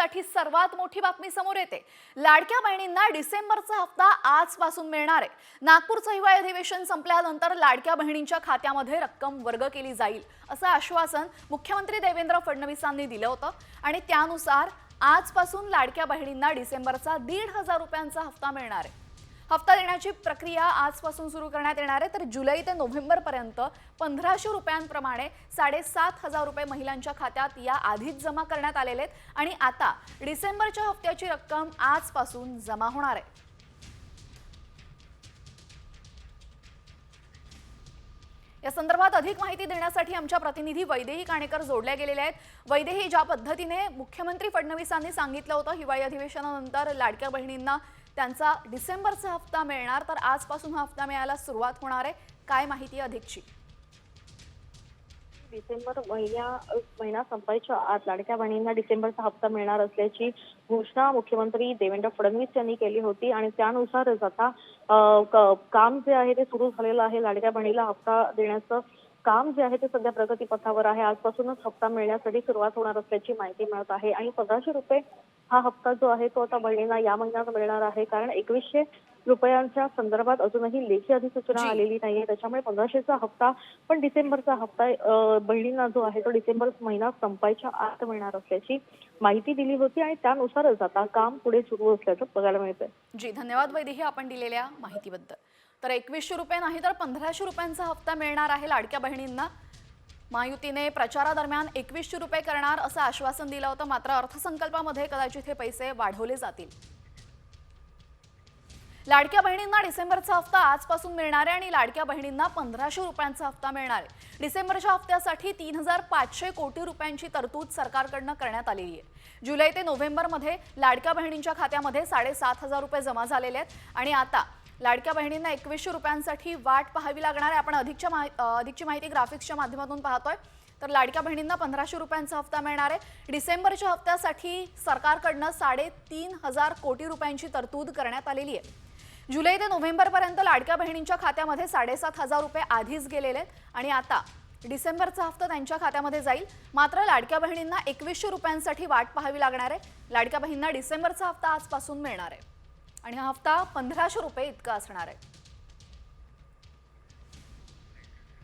साठी सर्वात मोठी बातमी समोर येते। लाडक्या बहिणींना डिसेंबरचा हप्ता आजपासून मिळणार आहे। नागपूरचं हिवाळी अधिवेशन संपल्यानंतर लाडक्या बहिणींच्या खात्यामध्ये रक्कम वर्ग केली जाईल असं आश्वासन मुख्यमंत्री देवेंद्र फडणवीसांनी दिलं होतं आणि त्यानुसार आजपासून लाडक्या बहिणींना डिसेंबरचा 1,500 रुपयांचा हप्ता मिळणार आहे। हप्ता देण्याची प्रक्रिया आजपासून सुरू करण्यात येणार आहे, तर जुलै ते नोव्हेंबर पर्यंत 1,500 रुपयांप्रमाणे 7,500 रुपये महिलांच्या खात्यात या आधीच जमा करण्यात आलेले आहेत आणि आता डिसेंबरच्या हप्त्याची रक्कम आजपासून जमा होणार आहे। या संदर्भात अधिक माहिती देण्यासाठी आमच्या प्रतिनिधी वैदेही काणेकर जोडल्या गेलेले आहेत। वैदेही, ज्या पद्धतीने मुख्यमंत्री फडणवीसांनी सांगितलं होतं हिवाळी अधिवेशनानंतर लाडक्या बहिणींना त्यांचा डिसेंबरचा हप्ता मिळणार, तर आजपासून हा हप्ता मिळायला सुरुवात होणार आहे, काय माहिती अधिकची? डिसेंबर महिना संपायच्या आत लाडक्या बहिणींना डिसेंबरचा हप्ता मिळणार असल्याची घोषणा मुख्यमंत्री देवेंद्र फडणवीस यांनी केली होती आणि त्यानुसारच आता काम जे आहे ते सुरू झालेलं आहे। लाडक्या बहिणीला हप्ता देण्याचं काम जे आहे ते सध्या प्रगतीपथावर आहे। आजपासूनच हप्ता मिळण्यासाठी सुरुवात होणार असल्याची माहिती मिळत आहे आणि 1,500 रुपये हा हप्ता जो आहे तो आता बहिणींना या महिन्यात मिळणार आहे, कारण 2,100 रुपयांच्या संदर्भात अजूनही लेखी अधिसूचना आलेली नाहीये। त्याच्यामुळे 1,500चा हप्ता पण डिसेंबरचा हप्ता बहिणींना जो आहे तो डिसेंबर महिना संपायच्या आत मिळणार असल्याची माहिती दिली होती आणि त्यानुसारच आता काम पुढे सुरू असल्याचं बघायला मिळतंय। जी, धन्यवाद वैदेही आपण दिलेल्या माहितीबद्दल। तर 2,100 रुपये नाही तर 1,500 रुपयांचा हप्ता मिळणार आहे लाडक्या बहिणींना। महायुतीने प्रचारादरम्यान 2,100 रुपये करणार असं आश्वासन दिलं होतं, मात्र अर्थसंकल्पामध्ये कदाचित हे पैसे वाढवले जातील। लाडक्या बहिणींना डिसेंबरचा हप्ता आजपासून मिळणार आहे आणि लाडक्या बहिणींना 1,500 रुपयांचा हप्ता मिळणार आहे। डिसेंबरच्या हप्त्यासाठी 3,500 कोटी रुपयांची तरतूद सरकारकडून करण्यात आलेली आहे। जुलै ते नोव्हेंबरमध्ये लाडक्या बहिणींच्या खात्यामध्ये 7,500 रुपये जमा झालेले आहेत आणि आता लाडक्या बहिणींना 2,100 रुपयांसाठी वाट पाहावी लागणार आहे। आपण अधिकची माहिती ग्राफिक्सच्या माध्यमातून पाहतोय, तर लाडक्या बहिणींना 1,500 रुपयांचा हप्ता मिळणार आहे। डिसेंबरच्या हप्त्यासाठी सरकारकडून 3,500 कोटी रुपयांची तरतूद करण्यात आलेली आहे। जुलै ते नोव्हेंबर पर्यंत लाडक्या बहिणींच्या खात्यामध्ये 7,500 रुपये आधीच गेलेले आहेत आणि आता डिसेंबरचा हप्ता त्यांच्या खात्यामध्ये जाईल। मात्र लाडक्या बहिणींना 2,100 रुपयांसाठी वाट पाहावी लागणार आहे। लाडक्या बहिणींना डिसेंबरचा हप्ता आजपासून मिळणार आहे आणि हा हप्ता 1,500 रुपये इतका असणार आहे।